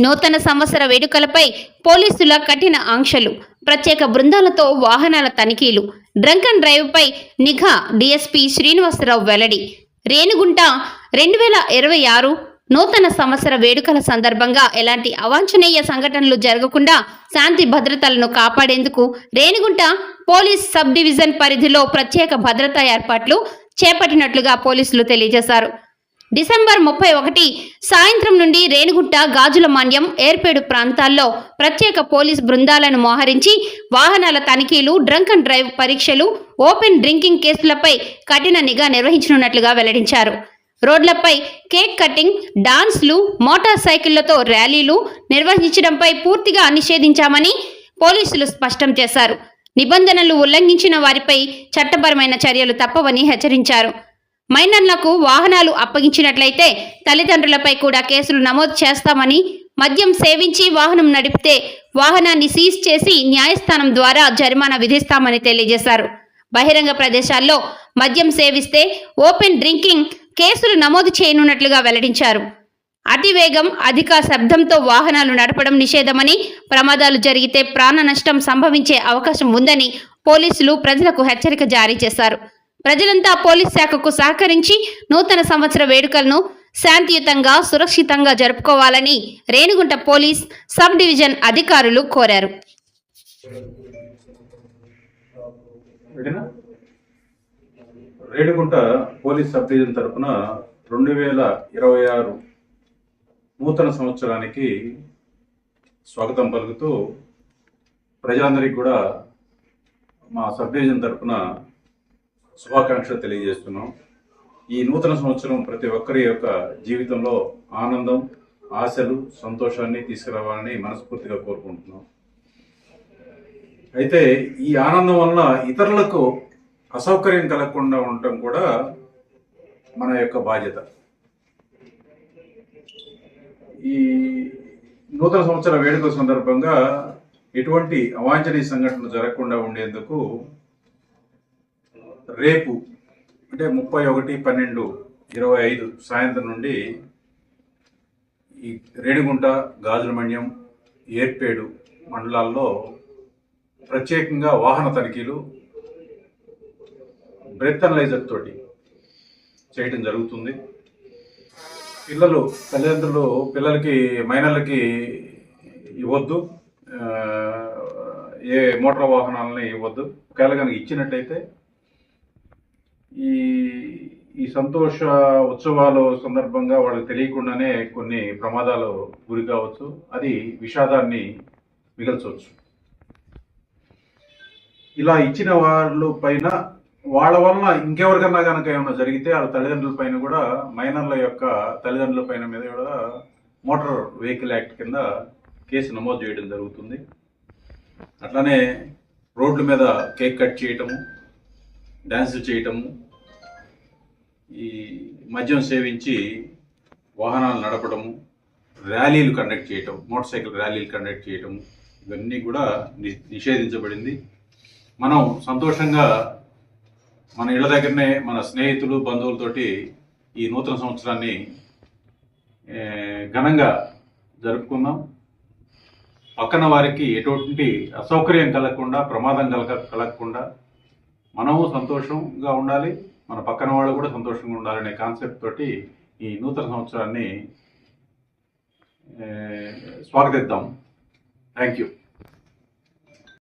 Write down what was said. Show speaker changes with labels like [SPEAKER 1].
[SPEAKER 1] నూతన సంవత్సర వేడుకలపై పోలీసుల కఠిన ఆంక్షలు, ప్రత్యేక బృందాలతో వాహనాల తనిఖీలు, డ్రంక్ అండ్ డ్రైవ్పై నిఘా డీఎస్పీ శ్రీనివాసరావు వెల్లడి. రేణిగుంట 2026 నూతన సంవత్సర వేడుకల సందర్భంగా ఎలాంటి అవాంఛనీయ సంఘటనలు జరగకుండా శాంతి భద్రతలను కాపాడేందుకు రేణిగుంట పోలీస్ సబ్ డివిజన్ పరిధిలో ప్రత్యేక భద్రతా ఏర్పాట్లు చేపట్టినట్లుగా పోలీసులు తెలియజేశారు. డిసెంబర్ 31 సాయంత్రం నుండి రేణిగుంట, గాజుల మాన్యం, ఏర్పేడు ప్రాంతాల్లో ప్రత్యేక పోలీస్ బృందాలను మోహరించి వాహనాల తనిఖీలు, డ్రంక్ అండ్ డ్రైవ్ పరీక్షలు, ఓపెన్ డ్రింకింగ్ కేసులపై కఠిన నిఘా నిర్వహించనున్నట్లుగా వెల్లడించారు. రోడ్లపై కేక్ కటింగ్, డాన్స్లు, మోటార్ సైకిళ్లతో ర్యాలీలు నిర్వహించడంపై పూర్తిగా నిషేధించామని పోలీసులు స్పష్టం చేశారు. నిబంధనలు ఉల్లంఘించిన వారిపై చట్టపరమైన చర్యలు తప్పవని హెచ్చరించారు. మైనర్లకు వాహనాలు అప్పగించినట్లయితే తల్లిదండ్రులపై కూడా కేసులు నమోదు చేస్తామని, మద్యం సేవించి వాహనం నడిపితే వాహనాన్ని సీజ్ చేసి న్యాయస్థానం ద్వారా జరిమానా విధిస్తామని తెలియజేశారు. బహిరంగ ప్రదేశాల్లో మద్యం సేవిస్తే ఓపెన్ డ్రింకింగ్ కేసులు నమోదు చేయనున్నట్లుగా వెల్లడించారు. అతివేగం, అధిక శబ్దంతో వాహనాలు నడపడం నిషేధమని, ప్రమాదాలు జరిగితే ప్రాణ నష్టం సంభవించే అవకాశం ఉందని పోలీసులు ప్రజలకు హెచ్చరిక జారీ చేశారు. ప్రజలంతా పోలీస్ శాఖకు సహకరించి నూతన సంవత్సర వేడుకలను శాంతియుతంగా, సురక్షితంగా జరుపుకోవాలని రేణిగుంట పోలీస్ సబ్ డివిజన్ అధికారులు కోరారు.
[SPEAKER 2] రేణిగుంట పోలీస్ సబ్ డివిజన్ తరఫున 2026 నూతన సంవత్సరానికి స్వాగతం పలుకుతూ ప్రజలందరికీ కూడా మా సబ్ డివిజన్ తరఫున శుభాకాంక్షలు తెలియజేస్తున్నాం. ఈ నూతన సంవత్సరం ప్రతి ఒక్కరి యొక్క జీవితంలో ఆనందం, ఆశలు, సంతోషాన్ని తీసుకురావాలని మనస్ఫూర్తిగా కోరుకుంటున్నాం. అయితే ఈ ఆనందం వలన ఇతరులకు అసౌకర్యం కలగకుండా ఉండటం కూడా మన యొక్క బాధ్యత. ఈ నూతన సంవత్సర వేడుకల సందర్భంగా ఎటువంటి అవాంఛనీయ సంఘటనలు జరగకుండా ఉండేందుకు రేపు అంటే 31/12/25 సాయంత్రం నుండి ఈ రేణిగుంట, గాజులమణ్యం, ఏర్పేడు మండలాల్లో ప్రత్యేకంగా వాహన తనిఖీలు బ్రెత్ అనలైజర్ తోటి చేయడం జరుగుతుంది. తల్లిదండ్రులు పిల్లలకి, మైనర్లకి ఇవ్వద్దు, ఏ మోటార్ వాహనాలని ఇవ్వద్దు. ఒకవేళ కనుక ఇచ్చినట్టయితే ఈ సంతోష ఉత్సవాల సందర్భంగా వాళ్ళకి తెలియకుండానే కొన్ని ప్రమాదాలు గురి కావచ్చు, అది విషాదాన్ని మిగల్చవచ్చు. ఇలా ఇచ్చిన వాళ్ళ పైన, వాళ్ళ వలన ఇంకెవరికన్నా కనుక ఏమైనా జరిగితే వాళ్ళ తల్లిదండ్రుల పైన కూడా, మైనర్ల యొక్క తల్లిదండ్రుల పైన మీద కూడా మోటార్ వెహికల్ యాక్ట్ కింద కేసు నమోదు చేయడం జరుగుతుంది. అట్లానే రోడ్ల మీద కేక్ కట్ చేయటము, డ్యాన్స్ చేయటము, ఈ మద్యం సేవించి వాహనాలు నడపడము, ర్యాలీలు కండక్ట్ చేయటం, మోటార్ సైకిల్ ర్యాలీలు కండక్ట్ చేయటము, ఇవన్నీ కూడా నిషేధించబడింది. మనం సంతోషంగా మన ఇళ్ళ దగ్గరనే మన స్నేహితులు, బంధువులతోటి ఈ నూతన సంవత్సరాన్ని ఘనంగా జరుపుకుందాం. పక్కన వారికి ఎటువంటి అసౌకర్యం కలగకుండా, ప్రమాదం కలగకుండా మనము సంతోషంగా ఉండాలి, మన పక్కన వాళ్ళు కూడా సంతోషంగా ఉండాలనే కాన్సెప్ట్ తోటి ఈ నూతన సంవత్సరాన్ని స్వాగతిద్దాం. Thank you.